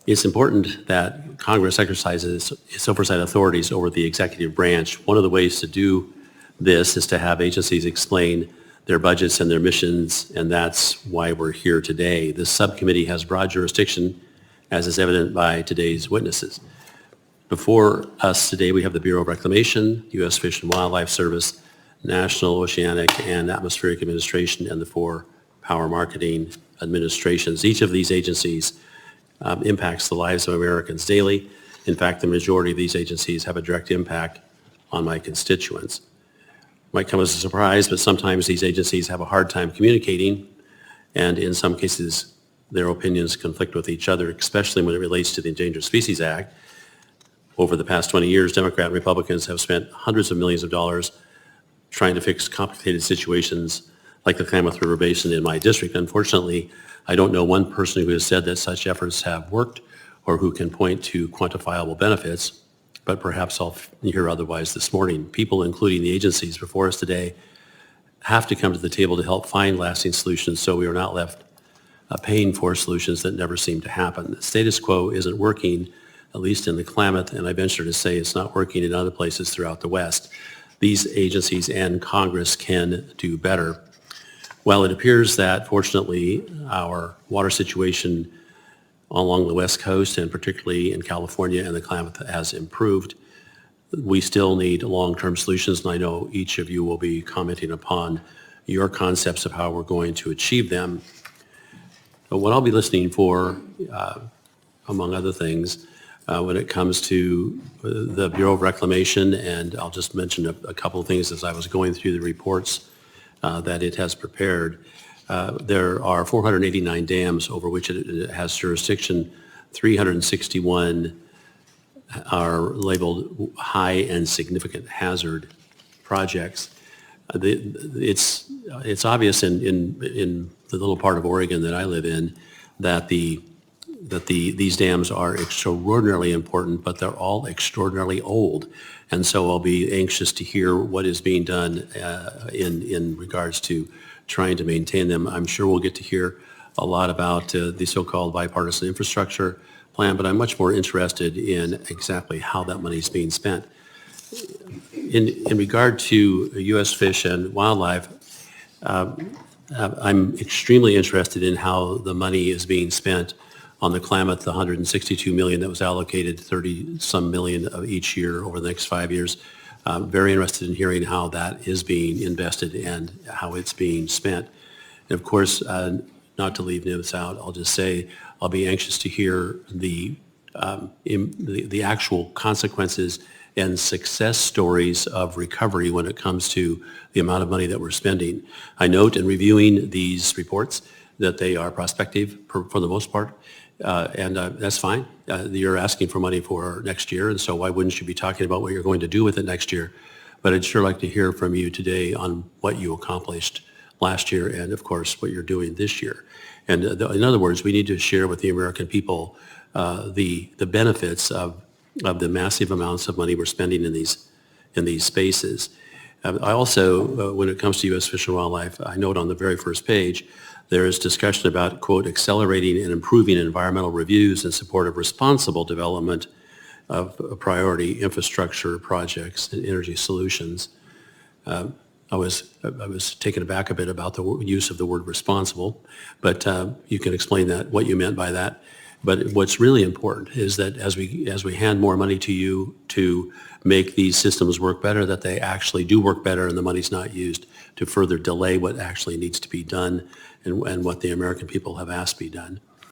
It's important that Congress exercises its oversight authorities over the executive branch. One of the ways to do this is to have agencies explain their budgets and their missions, and that's why we're here today. This subcommittee has broad jurisdiction, as is evident by today's witnesses. Before us today, we have the Bureau of Reclamation, U.S. Fish and Wildlife Service, National Oceanic and Atmospheric Administration, and the 4 power marketing administrations. Each of these agencies impacts the lives of Americans daily. In fact, the majority of these agencies have a direct impact on my constituents. Might come as a surprise, but sometimes these agencies have a hard time communicating, and in some cases, their opinions conflict with each other, especially when it relates to the Endangered Species Act. Over the past 20 years, Democrat and Republicans have spent hundreds of millions of dollars trying to fix complicated situations like the Klamath River Basin in my district. Unfortunately, I don't know one person who has said that such efforts have worked or who can point to quantifiable benefits, but perhaps I'll hear otherwise this morning. People, including the agencies before us today, have to come to the table to help find lasting solutions so we are not left paying for solutions that never seem to happen. The status quo isn't working, at least in the Klamath, and I venture to say it's not working in other places throughout the West. These agencies and Congress can do better. While it appears that, fortunately, our water situation along the West Coast, and particularly in California and the Klamath, has improved, we still need long-term solutions, and I know each of you will be commenting upon your concepts of how we're going to achieve them. But what I'll be listening for, among other things, when it comes to the Bureau of Reclamation, and I'll just mention a couple of things as I was going through the reports that it has prepared. There are 489 dams over which it has jurisdiction. 361 are labeled high and significant hazard projects. It's obvious in the little part of Oregon that I live in that these dams are extraordinarily important, but they're all extraordinarily old. And so I'll be anxious to hear what is being done in regards to trying to maintain them. I'm sure we'll get to hear a lot about the so-called bipartisan infrastructure plan, but I'm much more interested in exactly how that money is being spent. In regard to U.S. Fish and Wildlife, I'm extremely interested in how the money is being spent on the Klamath, the $162 million that was allocated, 30-some million of each year over the next 5 years. Very interested in hearing how that is being invested and how it's being spent. And of course, not to leave NIMS out, I'll just say I'll be anxious to hear the actual consequences and success stories of recovery when it comes to the amount of money that we're spending. I note in reviewing these reports that they are prospective for the most part, and that's fine. You're asking for money for next year, and so why wouldn't you be talking about what you're going to do with it next year? But I'd sure like to hear from you today on what you accomplished last year and, of course, what you're doing this year. And in other words, we need to share with the American people the benefits of the massive amounts of money we're spending in these spaces. I also, when it comes to U.S. Fish and Wildlife, I note on the very first page, there is discussion about, quote, accelerating and improving environmental reviews in support of responsible development of priority infrastructure projects and energy solutions. I was taken aback a bit about the use of the word responsible, but you can explain that, what you meant by that. But what's really important is that as we hand more money to you to make these systems work better, that they actually do work better and the money's not used to further delay what actually needs to be done and what the American people have asked be done.